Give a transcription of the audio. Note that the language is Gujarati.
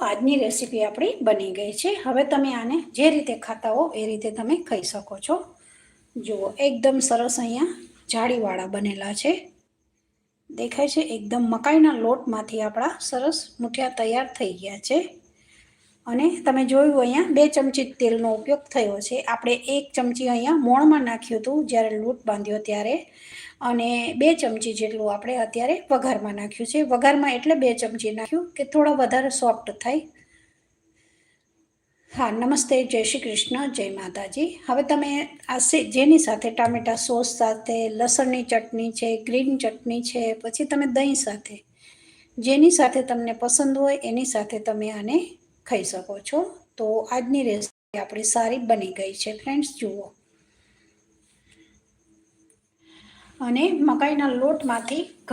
આજની રેસીપી આપણી બની ગઈ છે। હવે તમે આને જે રીતે ખાતા હો એ રીતે તમે ખાઈ શકો છો। જુઓ એકદમ સરસ અહીંયા જાળીવાળા બનેલા છે, દેખાય છે એકદમ મકાઈના લોટમાંથી આપણા સરસ મૂઠિયા તૈયાર થઈ ગયા છે। અને તમે જોયું અહીંયા 2 ચમચી તેલનો ઉપયોગ થયો છે। આપણે 1 ચમચી અહીંયા મોણમાં નાખ્યું હતું જ્યારે લોટ બાંધ્યો ત્યારે, અને 2 ચમચી જેટલું આપણે અત્યારે વઘારમાં નાખ્યું છે। વઘારમાં એટલે 2 ચમચી નાખ્યું કે થોડા વધારે સોફ્ટ થાય। હા, નમસ્તે, જય શ્રી કૃષ્ણ, જય માતાજી। હવે તમે જેની સાથે ટામેટા સોસ સાથે, લસણની ચટણી છે, ગ્રીન ચટણી છે, પછી તમે દહીં સાથે, જેની સાથે તમને પસંદ હોય એની સાથે તમે આને ખાઈ શકો છો। તો આજની રેસીપી આપણી સારી બની ગઈ છે ફ્રેન્ડ્સ, જુઓ। અને મકાઈના લોટમાંથી